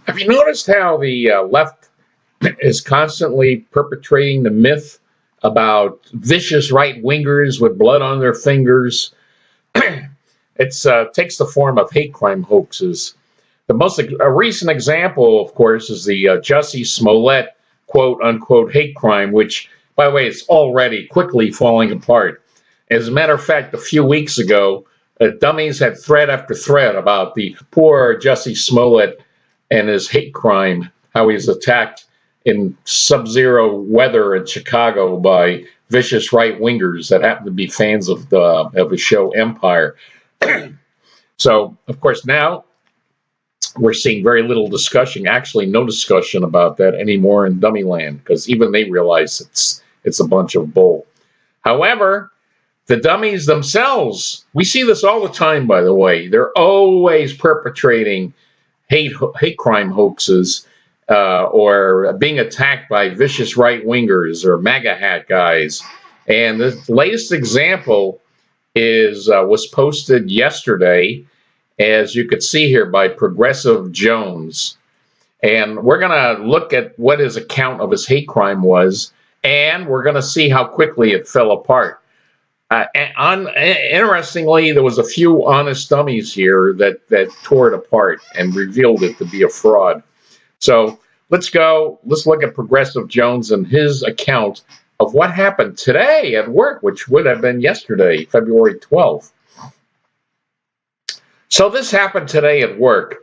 Have you noticed how the left is constantly perpetrating the myth about vicious right-wingers with blood on their fingers? It takes the form of hate crime hoaxes. The most recent example, of course, is the Jussie Smollett quote-unquote hate crime, which, by the way, is already quickly falling apart. As a matter of fact, a few weeks ago, DUmmies had thread after thread about the poor Jussie Smollett and his hate crime, how he's attacked in sub-zero weather in Chicago by vicious right-wingers that happen to be fans of the show Empire. So, of course, now we're seeing very little discussion, actually no discussion about that anymore in dummy land, because even they realize it's a bunch of bull. However, the dummies themselves, we see this all the time, by the way. They're always perpetrating hate crime hoaxes or being attacked by vicious right-wingers or MAGA hat guys. And the latest example was posted yesterday, as you could see here, by Progressive Jones. And we're going to look at what his account of his hate crime was, and we're going to see how quickly it fell apart. Interestingly, there was a few honest dummies here that tore it apart and revealed it to be a fraud. So let's look at Progressive Jones and his account of what happened today at work, which would have been yesterday, February 12th. So this happened today at work.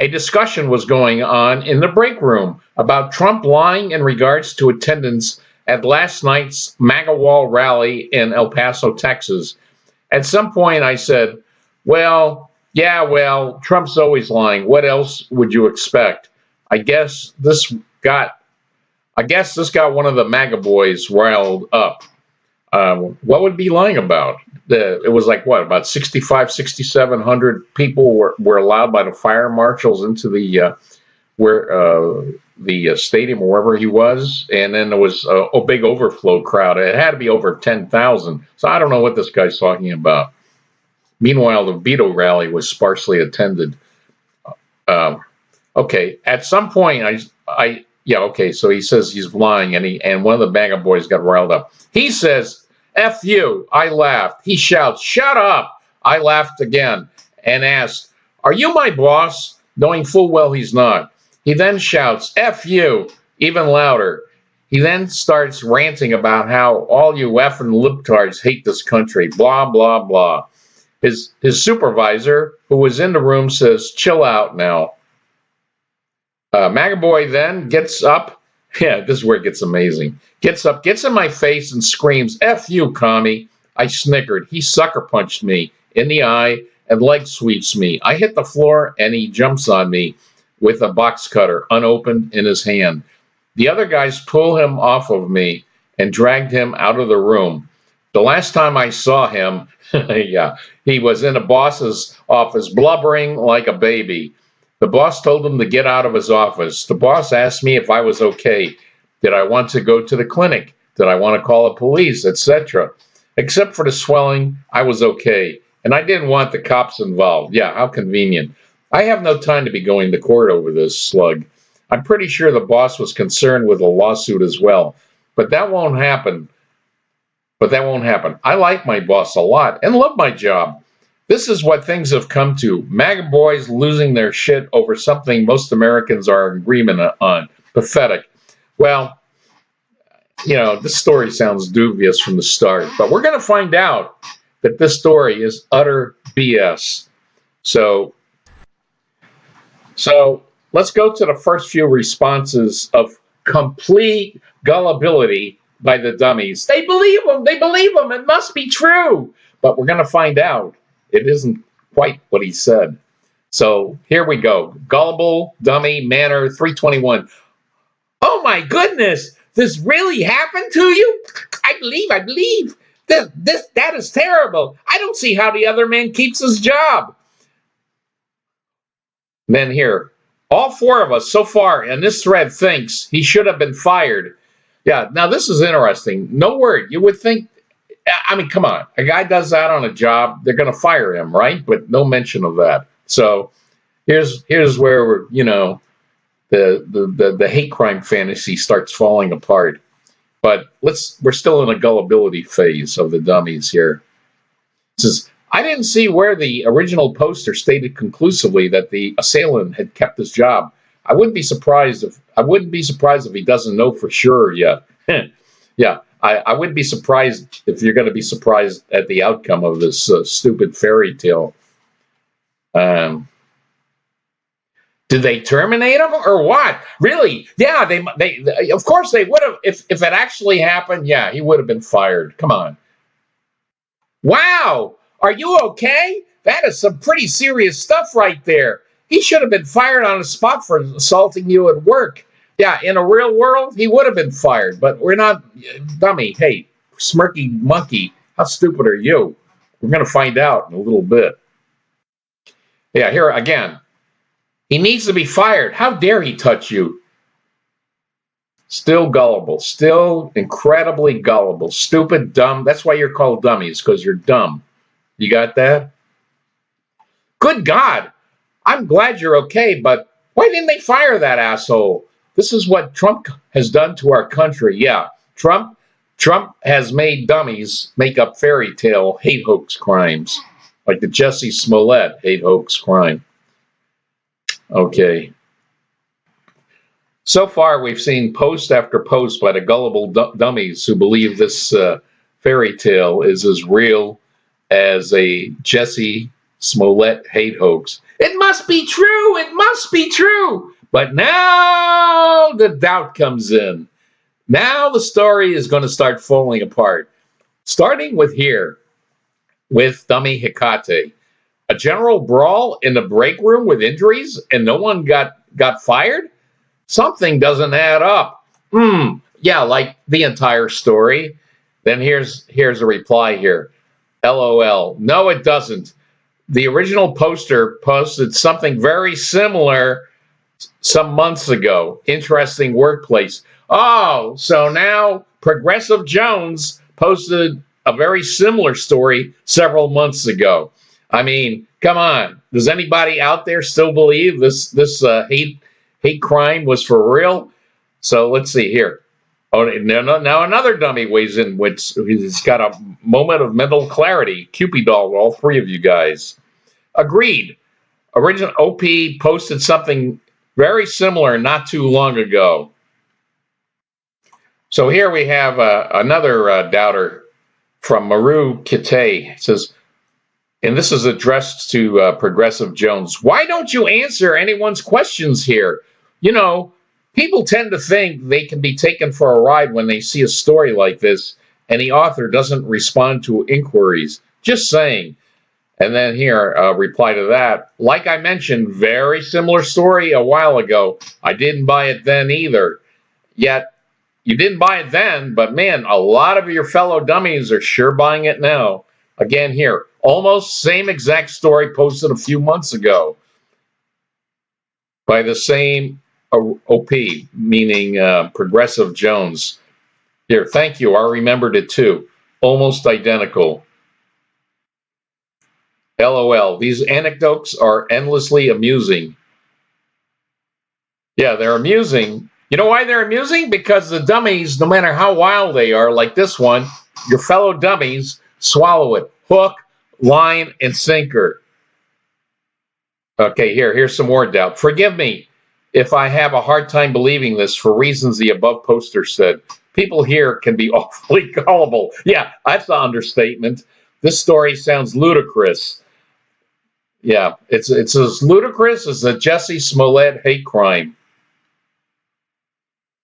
A discussion was going on in the break room about Trump lying in regards to attendance at last night's MAGA wall rally in El Paso, Texas. At some point I said, well, Trump's always lying. What else would you expect? I guess this got one of the MAGA boys riled up. What would he be lying about? It was like, what, about 6,700 people were allowed by the fire marshals into the stadium or wherever he was, and then there was a big overflow crowd. It had to be over 10,000. So I don't know what this guy's talking about. Meanwhile, the veto rally was sparsely attended. Okay, at some point, so he says he's lying, and one of the MAGA boys got riled up. He says, F you, I laughed. He shouts, shut up. I laughed again and asked, are you my boss? Knowing full well he's not. He then shouts, F you, even louder. He then starts ranting about how all you effing libtards hate this country, blah, blah, blah. His supervisor, who was in the room, says, chill out now. MAGA boy then gets up. Yeah, this is where it gets amazing. Gets up, gets in my face and screams, F you, commie. I snickered. He sucker punched me in the eye and leg sweeps me. I hit the floor and he jumps on me with a box cutter unopened in his hand. The other guys pull him off of me and dragged him out of the room. The last time I saw him, he was in the boss's office blubbering like a baby. The boss told him to get out of his office. The boss asked me if I was okay. Did I want to go to the clinic? Did I want to call the police, etc.? Except for the swelling, I was okay. And I didn't want the cops involved. Yeah, how convenient. I have no time to be going to court over this slug. I'm pretty sure the boss was concerned with a lawsuit as well. But that won't happen. I like my boss a lot and love my job. This is what things have come to. MAGA boys losing their shit over something most Americans are in agreement on. Pathetic. Well, this story sounds dubious from the start, but we're going to find out that this story is utter BS. So let's go to the first few responses of complete gullibility by the dummies. They believe him. It must be true. But we're going to find out it isn't quite what he said. So here we go. Gullible, dummy, manner, 321. Oh my goodness, this really happened to you? I believe. That is terrible. I don't see how the other man keeps his job. Then here, all four of us so far in this thread thinks he should have been fired. Yeah, now this is interesting. No word. You would think, I mean, come on. A guy does that on a job, they're going to fire him, right? But no mention of that. So here's where we're, the hate crime fantasy starts falling apart. But we're still in a gullibility phase of the dummies here. It says, I didn't see where the original poster stated conclusively that the assailant had kept his job. I wouldn't be surprised if he doesn't know for sure yet. Yeah, I wouldn't be surprised if you're going to be surprised at the outcome of this stupid fairy tale. Did they terminate him or what? Really? Yeah, they of course they would have. If it actually happened, yeah, he would have been fired. Come on. Wow, are you okay? That is some pretty serious stuff right there. He should have been fired on the spot for assaulting you at work. Yeah, in a real world, he would have been fired, but we're not. Dummy, hey, smirky monkey, how stupid are you? We're going to find out in a little bit. Yeah, here again. He needs to be fired. How dare he touch you? Still gullible. Still incredibly gullible. Stupid, dumb. That's why you're called dummies, because you're dumb. You got that? Good God. I'm glad you're okay, but why didn't they fire that asshole? This is what Trump has done to our country. Yeah, Trump has made dummies make up fairy tale hate hoax crimes, like the Jussie Smollett hate hoax crime. Okay. So far, we've seen post after post by the gullible dummies who believe this fairy tale is as real as a Jussie Smollett hate hoax. It must be true. It must be true. But now the doubt comes in. Now the story is going to start falling apart. Starting with here, with Dummy Hecate. A general brawl in the break room with injuries and no one got fired? Something doesn't add up. Yeah, like the entire story. Then here's a reply here. LOL. No, it doesn't. The original poster posted something very similar some months ago. Interesting workplace. Oh, so now Progressive Jones posted a very similar story several months ago. I mean, come on. Does anybody out there still believe this hate crime was for real? So let's see here. Oh, now another dummy weighs in, which he's got a moment of mental clarity. Cupid doll, all three of you guys. Agreed. Original OP posted something very similar not too long ago. So here we have another doubter from Maru Kite. It says, and this is addressed to Progressive Jones. Why don't you answer anyone's questions here? You know, people tend to think they can be taken for a ride when they see a story like this, and the author doesn't respond to inquiries. Just saying. And then here, reply to that. Like I mentioned, very similar story a while ago. I didn't buy it then either. Yet, you didn't buy it then, but man, a lot of your fellow dummies are sure buying it now. Again here, almost same exact story posted a few months ago by the same OP, meaning Progressive Jones. Here, thank you. I remembered it too. Almost identical. LOL. These anecdotes are endlessly amusing. Yeah, they're amusing. You know why they're amusing? Because the dummies, no matter how wild they are, like this one, your fellow dummies swallow it. Hook, line, and sinker. Okay, here's some more doubt. Forgive me if I have a hard time believing this for reasons the above poster said. People here can be awfully gullible. Yeah, that's an understatement. This story sounds ludicrous. Yeah, it's as ludicrous as the Jussie Smollett hate crime.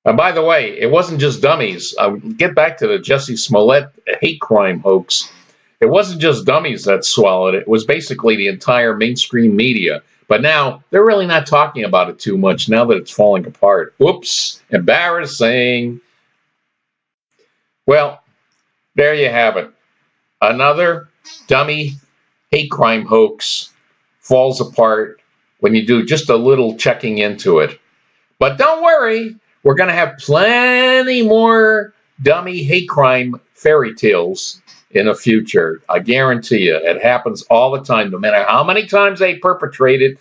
And by the way, it wasn't just dummies. I'll get back to the Jussie Smollett hate crime hoax. It wasn't just dummies that swallowed it. It was basically the entire mainstream media. But now they're really not talking about it too much now that it's falling apart. Whoops, embarrassing. Well, there you have it. Another dummy hate crime hoax falls apart when you do just a little checking into it. But don't worry, we're going to have plenty more dummy hate crime fairy tales in the future. I guarantee you, it happens all the time, no matter how many times they perpetrate it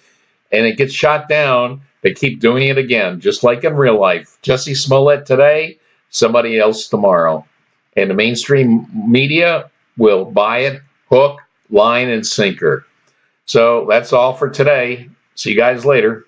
and it gets shot down. They keep doing it again, just like in real life. Jussie Smollett today, somebody else tomorrow. And the mainstream media will buy it, hook, line, and sinker. So that's all for today. See you guys later.